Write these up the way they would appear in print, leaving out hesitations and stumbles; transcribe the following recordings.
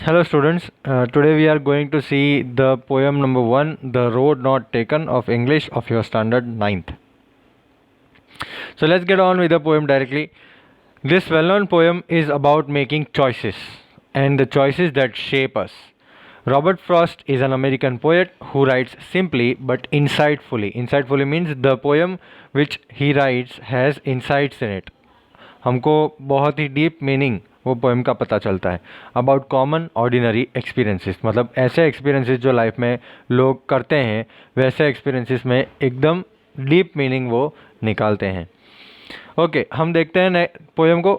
Hello students, today we are going to see the poem number 1, The Road Not Taken of English of your standard 9th. So let's get on with the poem directly. This well-known poem is about making choices and the choices that shape us. Robert Frost is an American poet who writes simply but insightfully. Insightfully means the poem which he writes has insights in it. हमको बहुत ही deep meaning वो poem का पता चलता है about common ordinary experiences, मतलब ऐसे experiences जो लाइफ में लोग करते हैं वैसे एक्सपीरियंसेस में एकदम डीप मीनिंग वो निकालते हैं. ओके, हम देखते हैं नए पोएम को.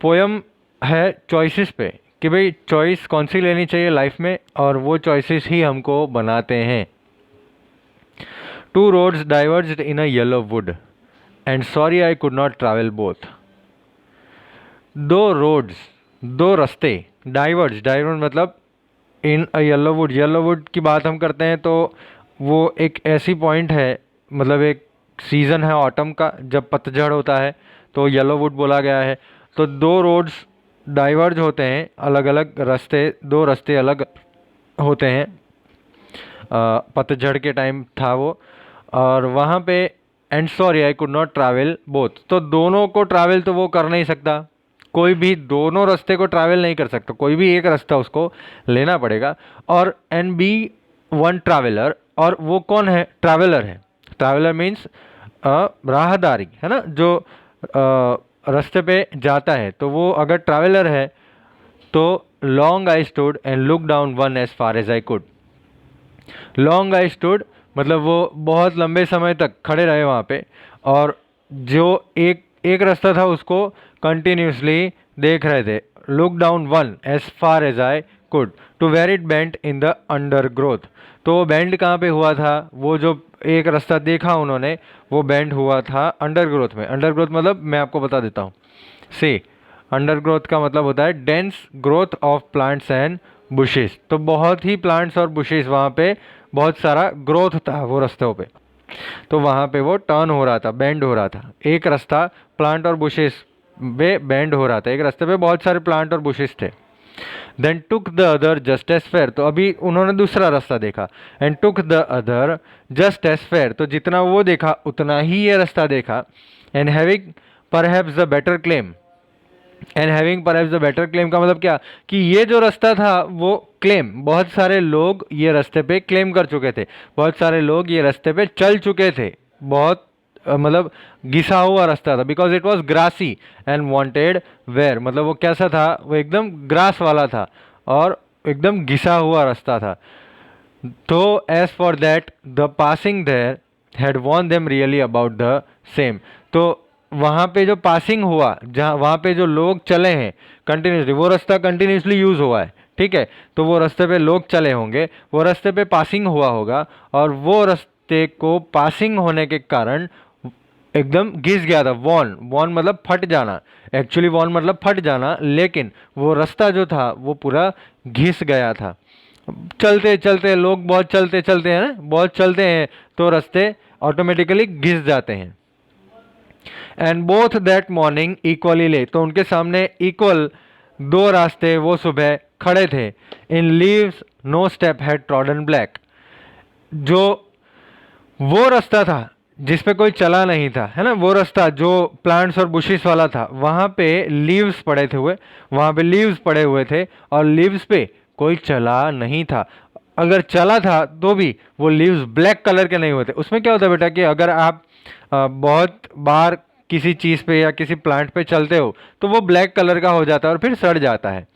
पोएम है चॉइसेस पे कि भाई चॉइस कौन सी लेनी चाहिए लाइफ में और वो चॉइसेस ही हमको बनाते हैं. Two roads diverged in a yellow wood and sorry I could not travel both. दो रोड्स, दो रास्ते, डाइवर्ज मतलब in a yellow wood. Yellow wood की बात हम करते हैं तो वो एक ऐसी पॉइंट है, मतलब एक सीज़न है ऑटम का जब पतझड़ होता है तो येलो वुड बोला गया है. तो दो रोड्स डाइवर्ज होते हैं, अलग अलग रास्ते, दो रास्ते अलग होते हैं. पतझड़ के टाइम था वो, और वहाँ पे and sorry I could not travel both. तो दोनों को ट्रैवल तो वो कर नहीं सकता, कोई भी दोनों रास्ते को ट्रैवल नहीं कर सकता, कोई भी एक रास्ता उसको लेना पड़ेगा. और एंड बी वन ट्रैवलर, और वो कौन है? ट्रैवलर है. ट्रैवलर मीन्स राहदारी है ना, जो रास्ते पे जाता है. तो वो अगर ट्रैवलर है तो long I stood and look down one as far as I could. Long I stood मतलब वो बहुत लंबे समय तक खड़े रहे वहाँ पे, और जो एक रास्ता था उसको कंटिन्यूसली देख रहे थे. Look down one as far as I could to where it bent in the undergrowth. तो वो बेंड कहाँ पे हुआ था? वो जो एक रास्ता देखा उन्होंने वो बेंड हुआ था अंडर ग्रोथ में. अंडर ग्रोथ मतलब मैं आपको बता देता हूँ. सी, अंडर ग्रोथ का मतलब होता है dense growth of plants and bushes. तो बहुत ही प्लांट्स और बुशेस, वहाँ पे बहुत सारा ग्रोथ था वो रास्तों पे. तो वहाँ पे वो टर्न हो रहा था, बेंड हो रहा था. एक रास्ता प्लांट और बुशेस पे बेंड हो रहा था, एक रास्ते पे बहुत सारे प्लांट और बुशेस थे. Then took the other just as fair. तो अभी उन्होंने दूसरा रास्ता देखा. And took the other just as fair, तो जितना वो देखा उतना ही ये रास्ता देखा. And having perhaps the better claim. And having perhaps the better claim का मतलब क्या? कि ये जो रास्ता था वो क्लेम, बहुत सारे लोग ये रास्ते पे क्लेम कर चुके थे, बहुत सारे लोग ये रास्ते पे चल चुके थे. बहुत मतलब घिसा हुआ रास्ता था. Because it was grassy and wanted wear, मतलब वो कैसा था? वो एकदम ग्रास वाला था और एकदम घिसा हुआ रास्ता था. तो as for that the passing there had worn them really about the same. तो वहाँ पे जो पासिंग हुआ, जहाँ वहाँ पे जो लोग चले हैं कंटिन्यूसली, वो रास्ता कंटिन्यूसली यूज़ हुआ है, ठीक है. तो वो रास्ते पे लोग चले होंगे, वो रास्ते पे पासिंग हुआ होगा, और वो रास्ते को पासिंग होने के कारण एकदम घिस गया था. वॉन वॉन मतलब फट जाना, एक्चुअली वॉन मतलब फट जाना, लेकिन वो रास्ता जो था वो पूरा घिस गया था. चलते चलते लोग बहुत चलते चलते हैं ना, बहुत चलते हैं तो रास्ते ऑटोमेटिकली घिस जाते हैं. And both that morning equally ले. तो उनके सामने इक्वल दो रास्ते वो सुबह खड़े थे. In leaves no step had trodden black. जो वो रास्ता था जिस पे कोई चला नहीं था, है ना, वो रास्ता जो प्लांट्स और बुशिस वाला था, वहाँ पे लीव्स पड़े थे हुए, वहाँ पे लीव्स पड़े हुए थे और लीव्स पे कोई चला नहीं था. अगर चला था तो भी वो लीव्स ब्लैक कलर के नहीं होते. उसमें क्या होता है बेटा कि अगर आप बहुत बार किसी चीज़ पे या किसी प्लांट पे चलते हो तो वो ब्लैक कलर का हो जाता है और फिर सड़ जाता है.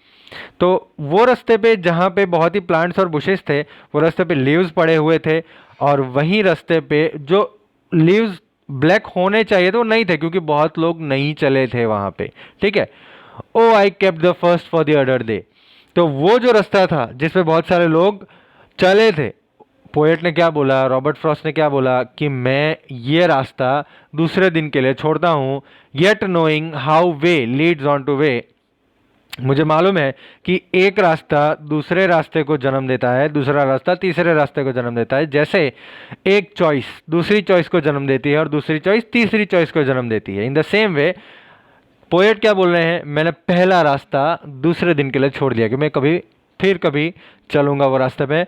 तो वो रास्ते पे जहाँ पे बहुत ही प्लांट्स और बुशेस थे, वो रास्ते पे लीव्स पड़े हुए थे, और वहीं रास्ते पे जो लीव्स ब्लैक होने चाहिए थे वो नहीं थे, क्योंकि बहुत लोग नहीं चले थे वहाँ पे, ठीक है. Oh I kept the first for the other day. तो वो जो रास्ता था जिसपे बहुत सारे लोग चले थे, पोएट ने क्या बोला, रॉबर्ट फ्रॉस्ट ने क्या बोला कि मैं ये रास्ता दूसरे दिन के लिए छोड़ता हूँ. Yet knowing how way leads on to वे. मुझे मालूम है कि एक रास्ता दूसरे रास्ते को जन्म देता है, दूसरा रास्ता तीसरे रास्ते को जन्म देता है. जैसे एक चॉइस दूसरी चॉइस को जन्म देती है और दूसरी चॉइस तीसरी चॉइस को जन्म देती है. In the same way poet क्या बोल रहे हैं, मैंने पहला रास्ता दूसरे दिन के लिए छोड़ दिया कि मैं कभी चलूँगा वो रास्ते पे।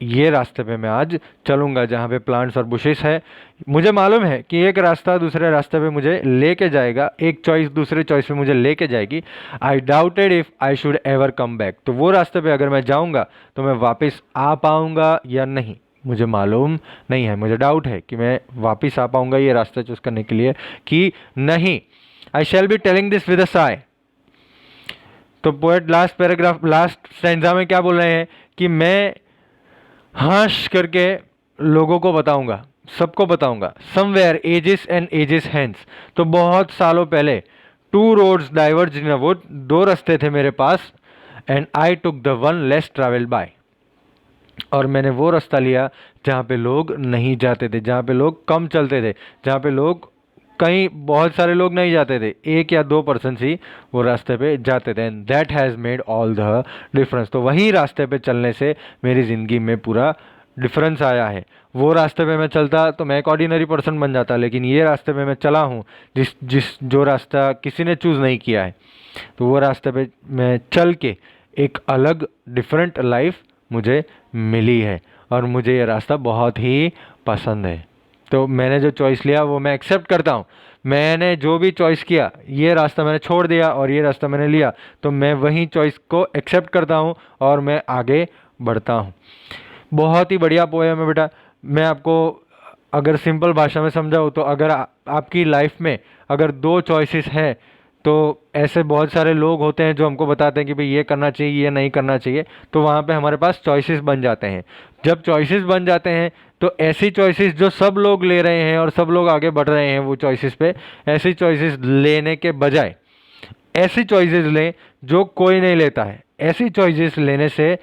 ये रास्ते पे मैं आज चलूँगा जहाँ पे प्लांट्स और बुशेस है। मुझे मालूम है कि एक रास्ता दूसरे रास्ते पे मुझे लेके जाएगा, एक चॉइस दूसरे चॉइस पे मुझे लेके जाएगी। आई doubted if I should ever come back. तो वो रास्ते पे अगर मैं जाऊँगा तो मैं वापस आ पाऊँगा या नहीं, मुझे मालूम नहीं है। मुझे डाउट है कि मैं वापस आ पाऊँगा ये रास्ता चूज़ करने के लिए कि नहीं। I shall be telling this with a sigh. तो poet last paragraph, last stanza में क्या बोल रहे हैं कि मैं हंस करके लोगों को बताऊंगा, सबको बताऊंगा। Somewhere ages and ages hence. तो बहुत सालों पहले two roads diverge in a wood, दो रास्ते थे मेरे पास, and I took the one less travelled by. और मैंने वो रास्ता लिया जहाँ पे लोग नहीं जाते थे, जहाँ पे लोग कम चलते थे, जहाँ पे लोग कहीं बहुत सारे लोग नहीं जाते थे, 1 या 2% ही वो रास्ते पे जाते थे। And that has made all the difference. तो वही रास्ते पे चलने से मेरी ज़िंदगी में पूरा डिफरेंस आया है। वो रास्ते पे मैं चलता तो मैं एक ऑर्डिनरी पर्सन बन जाता, लेकिन ये रास्ते पे मैं चला हूँ जो रास्ता किसी ने चूज़ नहीं किया है, तो वो रास्ते पे मैं चल के एक अलग डिफरेंट लाइफ मुझे मिली है और मुझे ये रास्ता बहुत ही पसंद है। तो मैंने जो चॉइस लिया वो मैं एक्सेप्ट करता हूँ। मैंने जो भी चॉइस किया, ये रास्ता मैंने छोड़ दिया और ये रास्ता मैंने लिया, तो मैं वही चॉइस को एक्सेप्ट करता हूँ और मैं आगे बढ़ता हूँ। बहुत ही बढ़िया पोएम है बेटा। मैं आपको अगर सिंपल भाषा में समझाऊँ तो अगर आपकी लाइफ में अगर 2 चॉइसेस हैं, तो ऐसे बहुत सारे लोग होते हैं जो हमको बताते हैं कि भाई ये करना चाहिए, ये नहीं करना चाहिए, तो वहाँ पे हमारे पास चॉइसेस बन जाते हैं। जब चॉइसेस बन जाते हैं तो ऐसी चॉइसेस जो सब लोग ले रहे हैं और सब लोग आगे बढ़ रहे हैं वो चॉइसेस पे, ऐसी चॉइसेस लेने के बजाय ऐसी चॉइसेस लें जो कोई नहीं लेता है। ऐसी चॉइसेस लेने से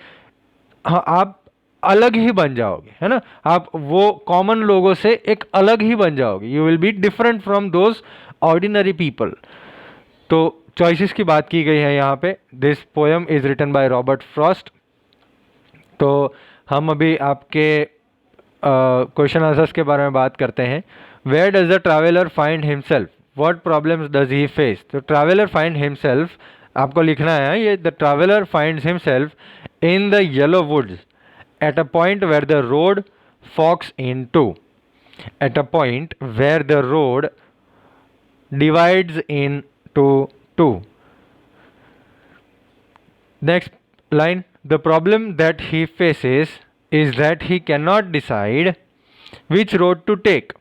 हाँ आप अलग ही बन जाओगे, है ना। आप वो कॉमन लोगों से एक अलग ही बन जाओगे। You will be different from those ordinary people. तो चॉइसेस की बात की गई है यहाँ पे। This poem is written by Robert Frost. तो हम अभी आपके क्वेश्चन आंसर्स के बारे में बात करते हैं। Where does the traveller find himself, what problems does he face. तो ट्रैवलर फाइंड हिमसेल्फ आपको लिखना है ये, the traveller finds himself in the yellow woods at a point where the road forks in two, at a point where the road divides into two. Next line, the problem that he faces is that he cannot decide which road to take.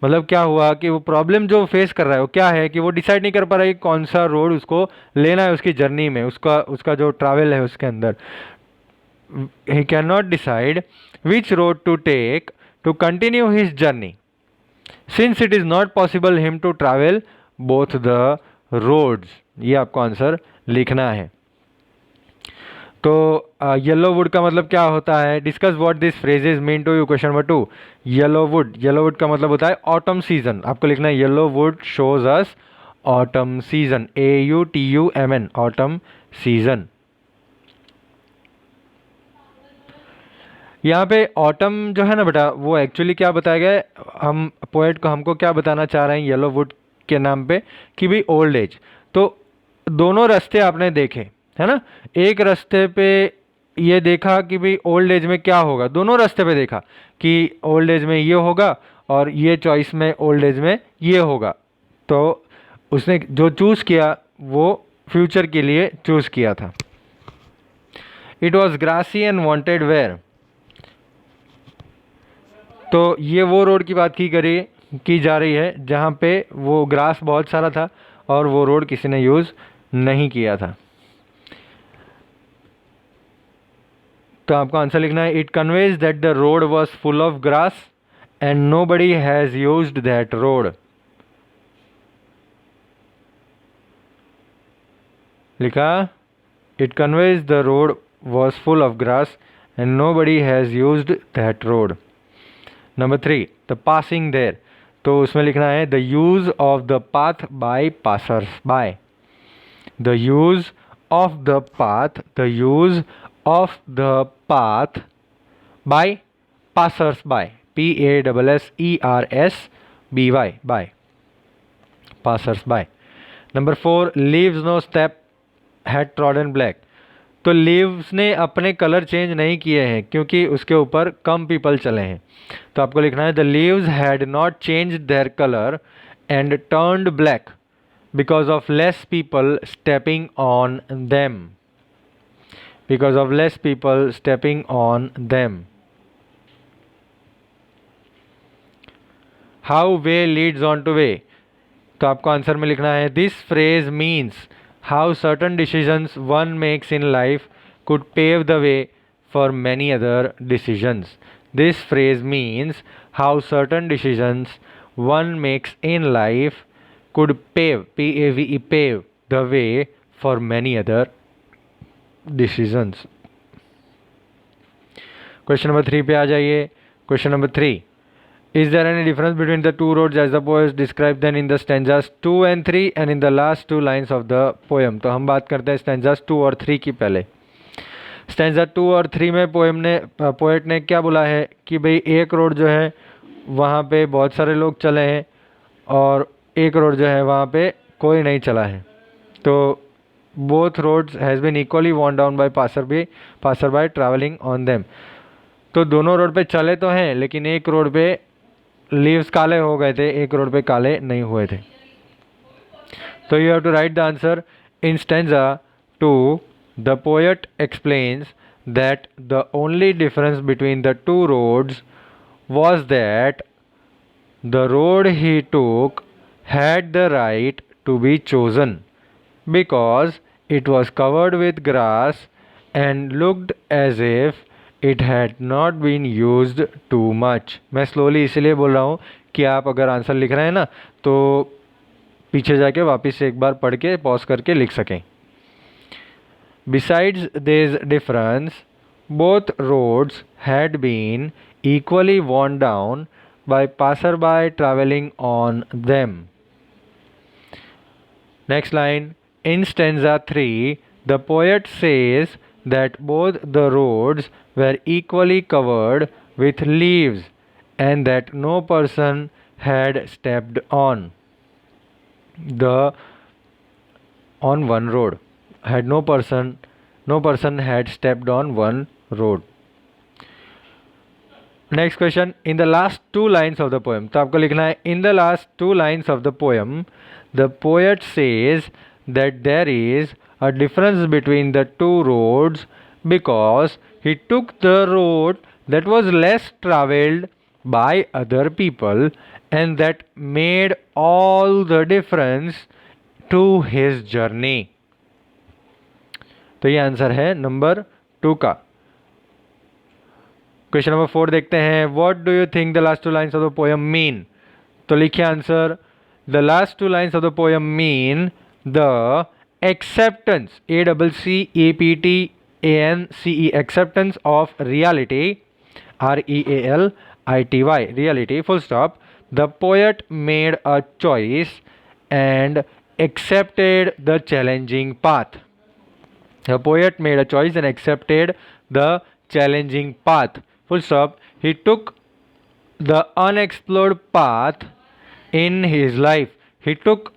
मतलब क्या हुआ कि वो problem जो face कर रहा है वो क्या है कि वो डिसाइड नहीं कर पा रहा है कि कौन सा रोड उसको लेना है उसकी जर्नी में, उसका जो ट्रैवल है उसके अंदर। he cannot decide which road to take to continue his journey, since it is not possible him to travel both the roads. ये आपको आंसर लिखना है। तो येलो वुड का मतलब क्या होता है, discuss what this phrases mean to you. Question number 2, yellow wood का मतलब होता है ऑटम सीजन। आपको लिखना है yellow wood shows us autumn season, AUTUMN, autumn season. यहाँ पे ऑटम जो है ना बेटा, वो एक्चुअली क्या बताया गया है, हम पोएट को हमको क्या बताना चाह रहे हैं येलो वुड के नाम पे कि भाई ओल्ड एज। तो दोनों रास्ते आपने देखे है ना, एक रास्ते पे ये देखा कि भाई ओल्ड एज में क्या होगा, दोनों रास्ते पे देखा कि ओल्ड एज में ये होगा और ये चॉइस में ओल्ड एज में ये होगा। तो उसने जो चूज़ किया वो फ्यूचर के लिए चूज़ किया था। It was grassy and wanted wear. तो ये वो रोड की बात की जा रही है जहाँ पे वो ग्रास बहुत सारा था और वो रोड किसी ने यूज़ नहीं किया था। तो आपको आंसर लिखना है, it conveys that the road was full of grass and nobody has used that road. लिखा, it conveys the road was full of grass and nobody has used that road. Number 3, the passing there. तो उसमें लिखना है the use of the path by passers by. The use of the path, the use of the path by passers by, PASSERS BY, by, passers bye. Number 4, leaves no step had trodden black. तो leaves ने अपने colour change नहीं किए हैं क्योंकि उसके ऊपर come people चले हैं। तो आपको लिखना है the leaves had not change their colour and turned black because of less people stepping on them, because of less people stepping on them. How way leads on to way. तो आपको answer में लिखना है this phrase means how certain decisions one makes in life could pave the way for many other decisions. This phrase means how certain decisions one makes in life could pave, P-A-V-E, pave the way for many other decisions. Question number 3 पे आ जाइए। Question number 3, is there any difference between the two roads as the poet described them in the stanzas 2 and 3 and in the last two lines of the poem? तो हम बात करते हैं stanzas 2 और 3 की। पहले stanza 2 और 3 में पोएट ने क्या बोला है कि भाई एक रोड जो है वहाँ पे बहुत सारे लोग चले हैं और एक रोड जो है वहाँ पे कोई नहीं चला है। तो both roads has been equally worn down by passerby traveling on them। तो दोनों रोड पे चले तो हैं लेकिन एक रोड पे लीव्स काले हो गए थे, एक रोड पे काले नहीं हुए थे। तो you have to write the answer in stanza 2 the poet explains that the only difference between the two roads was that the road he took had the right to be chosen because it was covered with grass and looked as if it had not been used too much। मैं slowly इसलिए बोल रहा हूँ कि आप अगर answer लिख रहे हैं ना तो पीछे जाके वापस से एक बार पढ़ के पॉज करके लिख सकें। Besides this difference, both roads had been equally worn down by passerby traveling on them। Next line, in stanza 3, the poet says that both the roads were equally covered with leaves and that no person had stepped on one road, no person had stepped on one road। Next question, in the last two lines of the poem, तो आपको लिखना है in the last two lines of the poem the poet says that there is a difference between the two roads because he took the road that was less traveled by other people and that made all the difference to his journey। तो ये answer है number 2 का। Question number 4 देखते हैं, what do you think the last two lines of the poem mean. तो लिखिए answer, the last two lines of the poem mean the acceptance, ACCEPTANCE, acceptance of reality, REALITY, reality, full stop। The poet made a choice and accepted the challenging path। The poet made a choice and accepted the challenging path, full stop। He took the unexplored path in his life। He took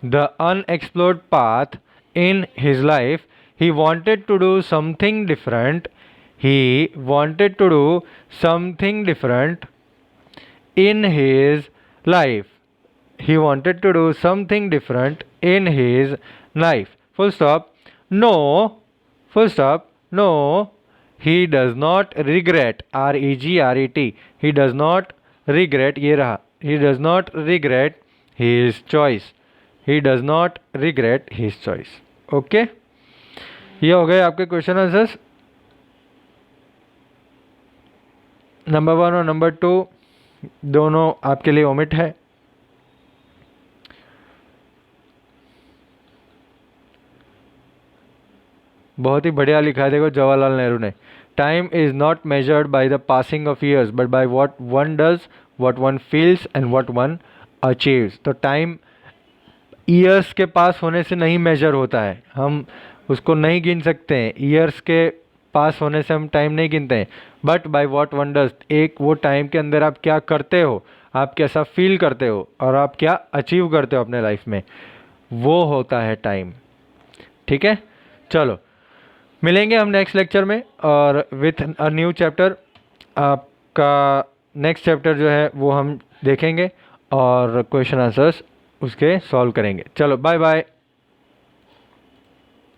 the unexplored path in his life। He wanted to do something different। He wanted to do something different in his life। He wanted to do something different in his life, full stop। No, full stop, no, he does not regret, REGRET, he does not regret, ये रहा, he does not regret his choice, he does not regret his choice। Okay, ये हो गए आपके question answers number 1 और number 2 दोनों आपके लिए ओमिट है। बहुत ही बढ़िया लिखा है, देखो जवाहरलाल नेहरू ने, time is not measured by the passing of years but by what one does, what one feels and what one achieves. तो टाइम ईयर्स के पास होने से नहीं मेजर होता है, हम उसको नहीं गिन सकते हैं, ईयर्स के पास होने से हम टाइम नहीं गिनते हैं, but by what one does, एक वो टाइम के अंदर आप क्या करते हो, आप कैसा फील करते हो और आप क्या अचीव करते हो अपने लाइफ में, वो होता है टाइम। ठीक है, चलो मिलेंगे हम नेक्स्ट लेक्चर में और विथ अ न्यू चैप्टर। आपका नेक्स्ट चैप्टर जो है वो हम देखेंगे और क्वेश्चन आंसर्स उसके सॉल्व करेंगे। चलो बाय बाय।